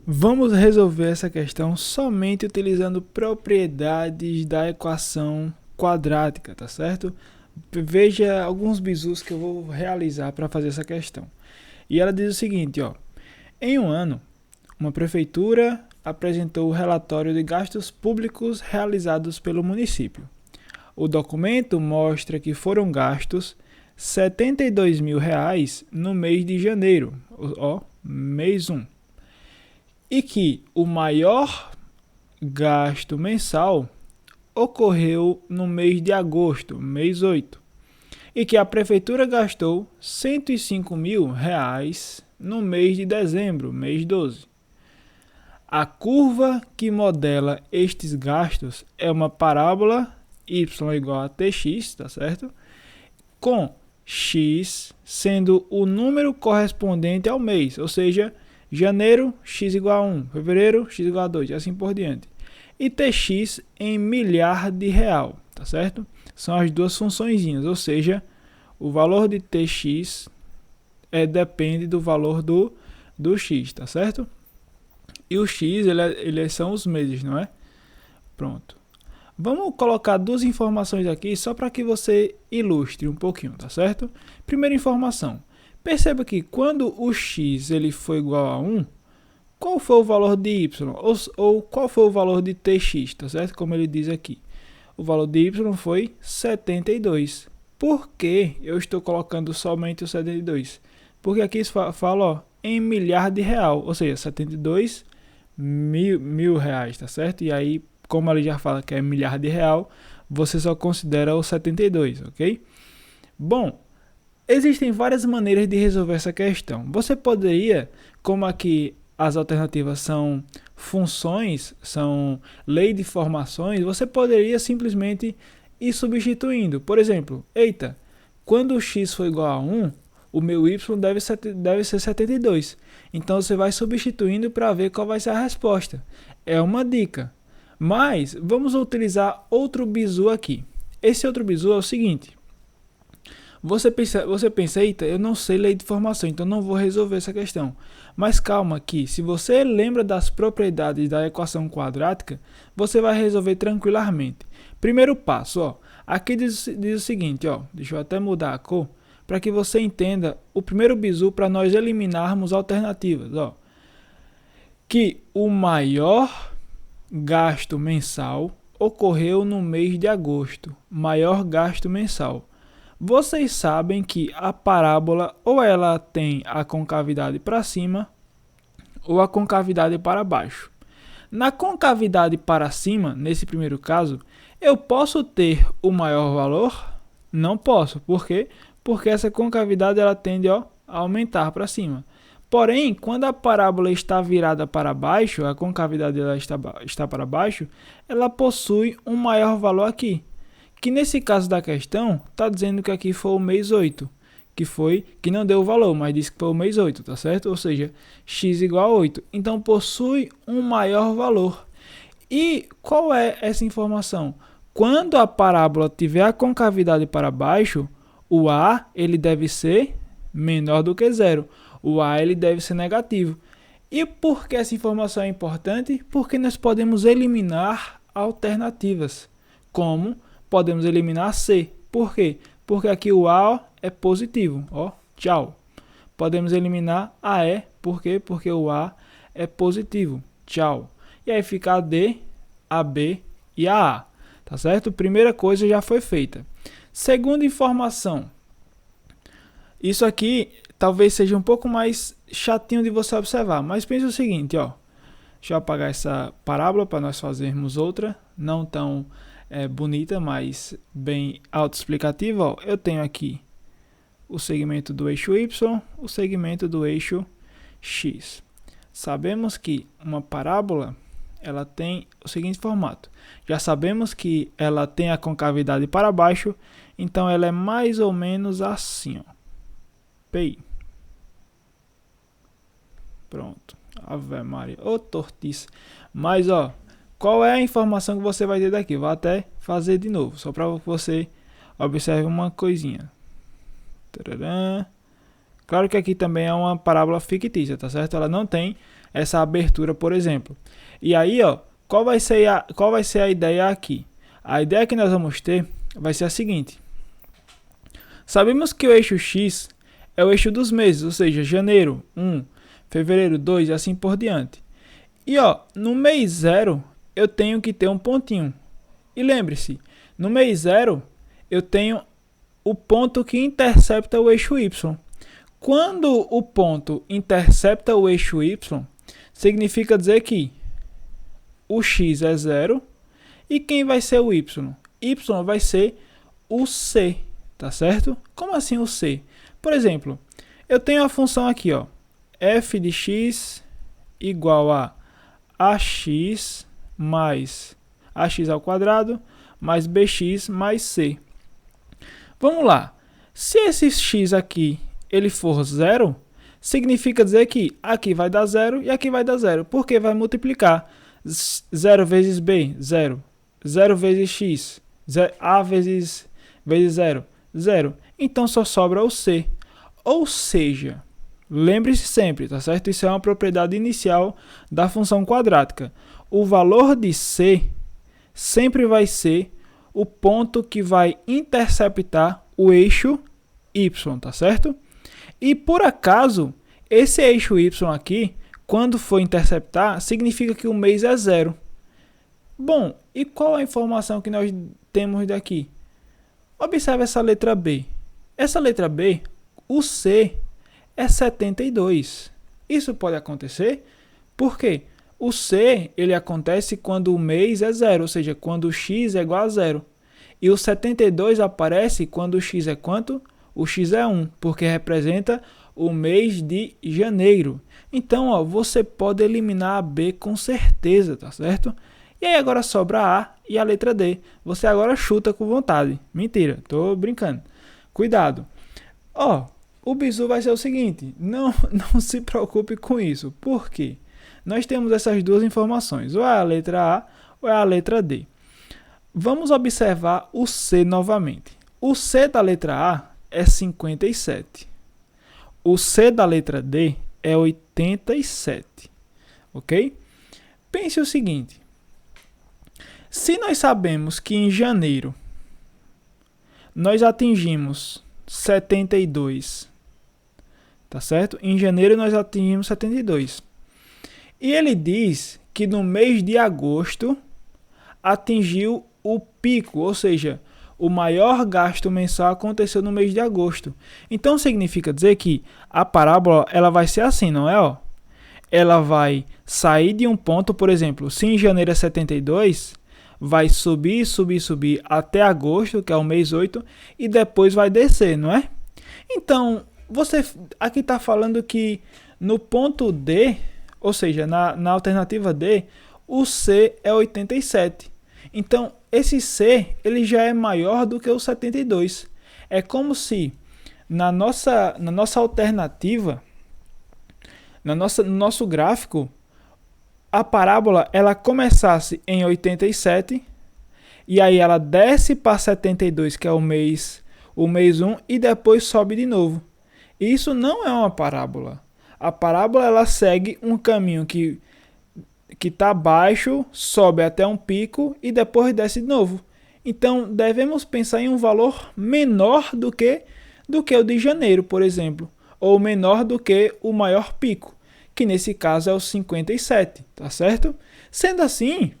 Vamos resolver essa questão somente utilizando propriedades da equação quadrática, tá certo? Veja alguns bizus que eu vou realizar para fazer essa questão. E ela diz o seguinte, ó: em um ano, uma prefeitura apresentou o relatório de gastos públicos realizados pelo município. O documento mostra que foram gastos R$ 72.000 no mês de janeiro, ó, mês 1, e que o maior gasto mensal ocorreu no mês de agosto, mês 8, e que a prefeitura gastou R$ 105.000 no mês de dezembro, mês 12. A curva que modela estes gastos é uma parábola y igual a tx, tá certo? Com x sendo o número correspondente ao mês, ou seja, janeiro, x igual a 1, fevereiro, x igual a 2, e assim por diante. E tx em milhar de real, tá certo? São as duas funçõezinhas, ou seja, o valor de tx depende do valor do x, tá certo? E o x, eles são os meses, não é? Pronto. Vamos colocar duas informações aqui só para que você ilustre um pouquinho, tá certo? Primeira informação. Perceba que quando o x ele foi igual a 1, qual foi o valor de y? Ou qual foi o valor de tx, tá certo? Como ele diz aqui. O valor de y foi 72. Por que eu estou colocando somente o 72? Porque aqui fala, ó, em milhar de real, ou seja, 72 mil reais, tá certo? E aí, como ele já fala que é milhar de real, você só considera o 72, ok? Bom, existem várias maneiras de resolver essa questão. Você poderia, como aqui as alternativas são funções, são lei de formações, você poderia simplesmente ir substituindo. Por exemplo, eita, quando o x for igual a 1, o meu y deve ser 72. Então você vai substituindo para ver qual vai ser a resposta. É uma dica. Mas vamos utilizar outro bizu aqui. Esse outro bizu é o seguinte. Você pensa, eita, eu não sei lei de formação, então não vou resolver essa questão. Mas calma que, se você lembra das propriedades da equação quadrática, você vai resolver tranquilamente. Primeiro passo, ó, aqui diz o seguinte, ó, deixa eu até mudar a cor, para que você entenda o primeiro bizu para nós eliminarmos alternativas, ó. Que o maior gasto mensal ocorreu no mês de agosto, maior gasto mensal. Vocês sabem que a parábola ou ela tem a concavidade para cima ou a concavidade para baixo. Na concavidade para cima, nesse primeiro caso, eu posso ter o maior valor? Não posso. Por quê? Porque essa concavidade ela tende a aumentar para cima. Porém, quando a parábola está virada para baixo, a concavidade ela está para baixo, ela possui um maior valor aqui. Que nesse caso da questão, está dizendo que aqui foi o mês 8, que não deu o valor, mas disse que foi o mês 8, tá certo? Ou seja, x igual a 8. Então, possui um maior valor. E qual é essa informação? Quando a parábola tiver a concavidade para baixo, o A ele deve ser menor do que zero. O A ele deve ser negativo. E por que essa informação é importante? Porque nós podemos eliminar alternativas, como podemos eliminar C. Por quê? Porque aqui o A ó, é positivo. Ó, tchau. Podemos eliminar a E. Por quê? Porque o A é positivo. Tchau. E aí fica a D, a B e a A. Tá certo? Primeira coisa já foi feita. Segunda informação. Isso aqui talvez seja um pouco mais chatinho de você observar. Mas pense o seguinte, ó. Deixa eu apagar essa parábola para nós fazermos outra. Não tão bonita, mas bem autoexplicativa. Ó. Eu tenho aqui o segmento do eixo Y, o segmento do eixo X. Sabemos que uma parábola ela tem o seguinte formato. Já sabemos que ela tem a concavidade para baixo, então ela é mais ou menos assim, ó. P. Pronto. Ave Maria. Ô tortice. Mas, ó, qual é a informação que você vai ter daqui? Vou até fazer de novo, só para que você observe uma coisinha. Tcharam. Claro que aqui também é uma parábola fictícia, tá certo? Ela não tem essa abertura, por exemplo. E aí, ó, qual vai ser a ideia aqui? A ideia que nós vamos ter vai ser a seguinte. Sabemos que o eixo X é o eixo dos meses, ou seja, janeiro 1, fevereiro 2 e assim por diante. E ó, no mês 0 eu tenho que ter um pontinho. E lembre-se, no mês 0 eu tenho o ponto que intercepta o eixo Y. Quando o ponto intercepta o eixo Y, significa dizer que o X é 0 e quem vai ser o Y? Y vai ser o C, tá certo? Como assim o C? Por exemplo, eu tenho a função aqui, ó, f de x igual a ax mais ax ao quadrado mais bx mais c. Vamos lá. Se esse x aqui ele for 0, significa dizer que aqui vai dar 0 e aqui vai dar 0, porque vai multiplicar 0 vezes b, 0. 0 vezes x, a vezes 0, 0. Então só sobra o c. Ou seja, lembre-se sempre, tá certo? Isso é uma propriedade inicial da função quadrática. O valor de c sempre vai ser o ponto que vai interceptar o eixo y, tá certo? E por acaso, esse eixo y aqui, quando for interceptar, significa que o mês é 0. Bom, e qual a informação que nós temos daqui? Observe essa letra B. Essa letra B, o C é 72. Isso pode acontecer? Por quê? O C ele acontece quando o mês é 0, ou seja, quando o x é igual a 0. E o 72 aparece quando o x é quanto? O x é 1, porque representa o mês de janeiro. Então, ó, você pode eliminar a B com certeza, tá certo? E aí agora sobra a A e a letra D. Você agora chuta com vontade. Mentira, tô brincando. Cuidado. Ó, o bizu vai ser o seguinte, não se preocupe com isso. Por quê? Nós temos essas duas informações, ou é a letra A ou é a letra D. Vamos observar o C novamente. O C da letra A é 57. O C da letra D é 87. Ok? Pense o seguinte. Se nós sabemos que em janeiro nós atingimos 72, tá certo? Em janeiro nós atingimos 72. E ele diz que no mês de agosto atingiu o pico, ou seja, o maior gasto mensal aconteceu no mês de agosto. Então significa dizer que a parábola ela vai ser assim, não é? Ó? Ela vai sair de um ponto, por exemplo, se em janeiro é 72, vai subir, subir, subir até agosto, que é o mês 8, e depois vai descer, não é? Então, você aqui está falando que no ponto D, ou seja, na alternativa D, o C é 87. Então, esse C ele já é maior do que o 72. É como se na nossa alternativa, no nosso gráfico, a parábola ela começasse em 87 e aí ela desce para 72, que é o mês 1, e depois sobe de novo. Isso não é uma parábola. A parábola ela segue um caminho que está baixo, sobe até um pico e depois desce de novo. Então devemos pensar em um valor menor do que o de janeiro, por exemplo, ou menor do que o maior pico, que nesse caso é o 57, tá certo? Sendo assim,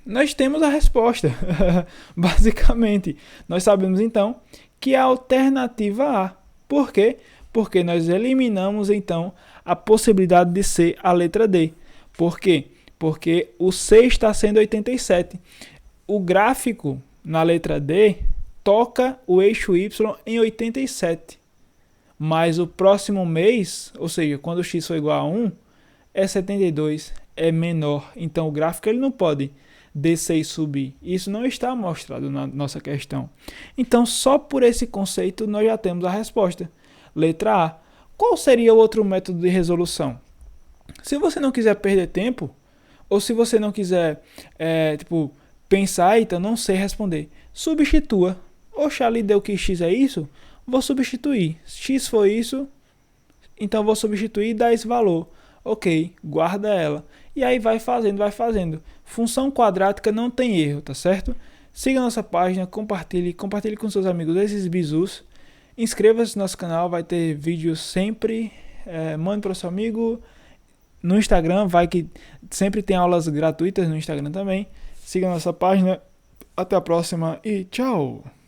nós temos a resposta. Basicamente, nós sabemos então que é a alternativa A. Por quê? Porque nós eliminamos então a possibilidade de ser a letra D. Por quê? Porque o C está sendo 87. O gráfico na letra D toca o eixo Y em 87. Mas o próximo mês, ou seja, quando o x for igual a 1, é 72, é menor. Então o gráfico ele não pode descer e subir. Isso não está mostrado na nossa questão. Então só por esse conceito nós já temos a resposta. Letra A. Qual seria o outro método de resolução? Se você não quiser perder tempo, ou se você não quiser pensar, então não sei responder, substitua. Oxa, ali deu que x é isso? Vou substituir. X foi isso, então vou substituir e dar esse valor. Ok, guarda ela. E aí vai fazendo, vai fazendo. Função quadrática não tem erro, tá certo? Siga nossa página, compartilhe com seus amigos esses bizus. Inscreva-se no nosso canal, vai ter vídeos sempre. Mande para o seu amigo. No Instagram, vai que sempre tem aulas gratuitas no Instagram também. Siga nossa página. Até a próxima e tchau!